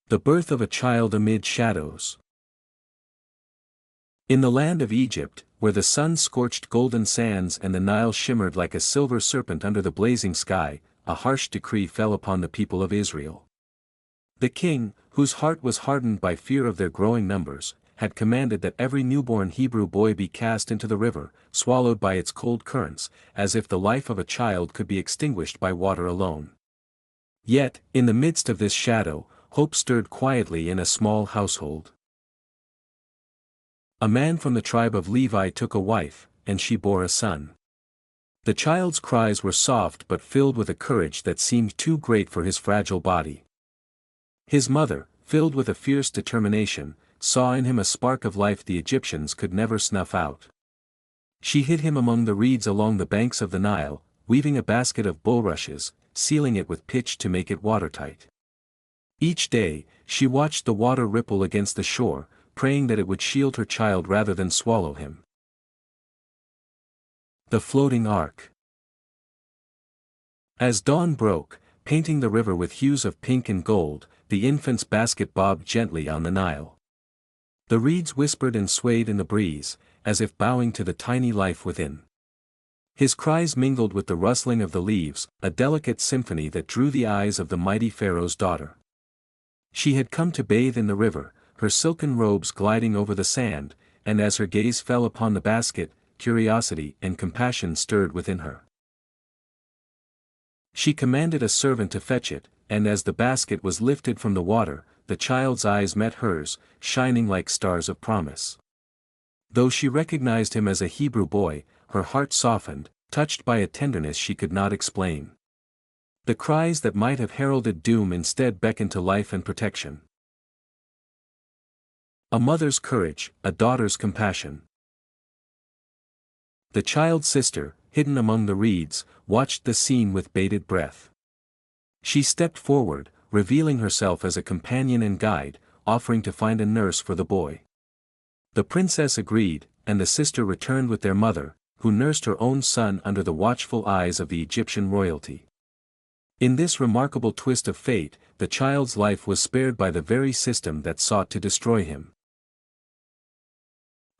The birth of a child amid shadows. In the land of Egypt, where the sun scorched golden sands and the Nile shimmered like a silver serpent under the blazing sky, a harsh decree fell upon the people of Israel. The king, whose heart was hardened by fear of their growing numbers, had commanded that every newborn Hebrew boy be cast into the river, swallowed by its cold currents, as if the life of a child could be extinguished by water alone. Yet, in the midst of this shadow, hope stirred quietly in a small household. A man from the tribe of Levi took a wife, and she bore a son. The child's cries were soft but filled with a courage that seemed too great for his fragile body. His mother, filled with a fierce determination, saw in him a spark of life the Egyptians could never snuff out. She hid him among the reeds along the banks of the Nile, weaving a basket of bulrushes, sealing it with pitch to make it watertight. Each day, she watched the water ripple against the shore, praying that it would shield her child rather than swallow him. The floating ark. As dawn broke, painting the river with hues of pink and gold, the infant's basket bobbed gently on the Nile. The reeds whispered and swayed in the breeze, as if bowing to the tiny life within. His cries mingled with the rustling of the leaves, a delicate symphony that drew the eyes of the mighty Pharaoh's daughter. She had come to bathe in the river, her silken robes gliding over the sand, and as her gaze fell upon the basket, curiosity and compassion stirred within her. She commanded a servant to fetch it, and as the basket was lifted from the water, the child's eyes met hers, shining like stars of promise. Though she recognized him as a Hebrew boy, her heart softened, touched by a tenderness she could not explain. The cries that might have heralded doom instead beckoned to life and protection. A mother's courage, a daughter's compassion. The child's sister, hidden among the reeds, watched the scene with bated breath. She stepped forward, revealing herself as a companion and guide, offering to find a nurse for the boy. The princess agreed, and the sister returned with their mother, who nursed her own son under the watchful eyes of the Egyptian royalty. In this remarkable twist of fate, the child's life was spared by the very system that sought to destroy him.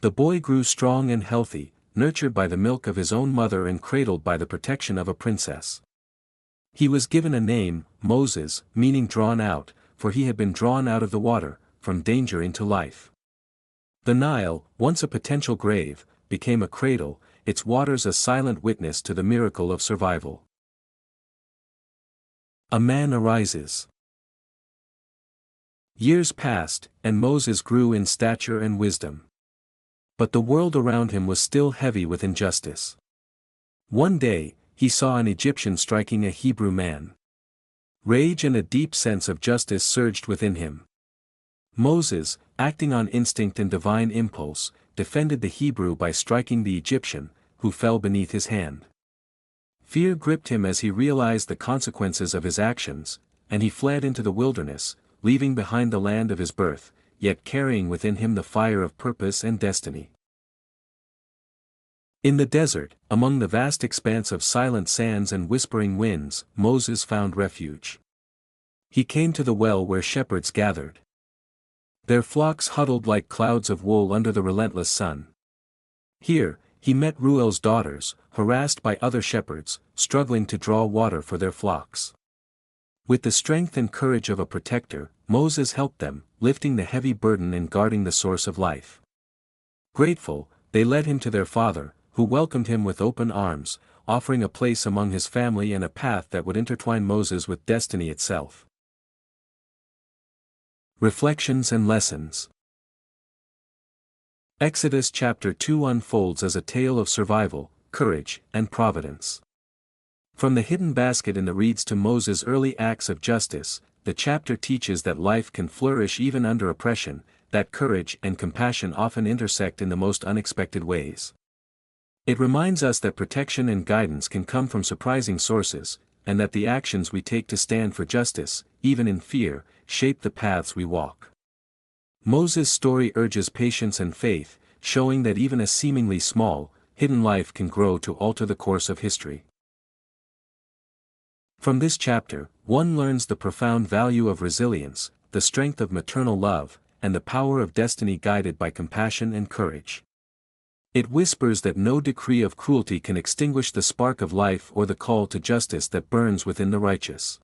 The boy grew strong and healthy, nurtured by the milk of his own mother and cradled by the protection of a princess. He was given a name, Moses, meaning drawn out, for he had been drawn out of the water, from danger into life. The Nile, once a potential grave, became a cradle, its waters a silent witness to the miracle of survival. A man arises. Years passed, and Moses grew in stature and wisdom. But the world around him was still heavy with injustice. One day, he saw an Egyptian striking a Hebrew man. Rage and a deep sense of justice surged within him. Moses, acting on instinct and divine impulse, defended the Hebrew by striking the Egyptian, who fell beneath his hand. Fear gripped him as he realized the consequences of his actions, and he fled into the wilderness, leaving behind the land of his birth, yet carrying within him the fire of purpose and destiny. In the desert, among the vast expanse of silent sands and whispering winds, Moses found refuge. He came to the well where shepherds gathered. Their flocks huddled like clouds of wool under the relentless sun. Here, he met Reuel's daughters, harassed by other shepherds, struggling to draw water for their flocks. With the strength and courage of a protector, Moses helped them, lifting the heavy burden and guarding the source of life. Grateful, they led him to their father, who welcomed him with open arms, offering a place among his family and a path that would intertwine Moses with destiny itself. Reflections and Lessons. Exodus chapter 2 unfolds as a tale of survival, courage, and providence. From the hidden basket in the reeds to Moses' early acts of justice, the chapter teaches that life can flourish even under oppression, that courage and compassion often intersect in the most unexpected ways. It reminds us that protection and guidance can come from surprising sources, and that the actions we take to stand for justice, even in fear, shape the paths we walk. Moses' story urges patience and faith, showing that even a seemingly small, hidden life can grow to alter the course of history. From this chapter, one learns the profound value of resilience, the strength of maternal love, and the power of destiny guided by compassion and courage. It whispers that no decree of cruelty can extinguish the spark of life or the call to justice that burns within the righteous.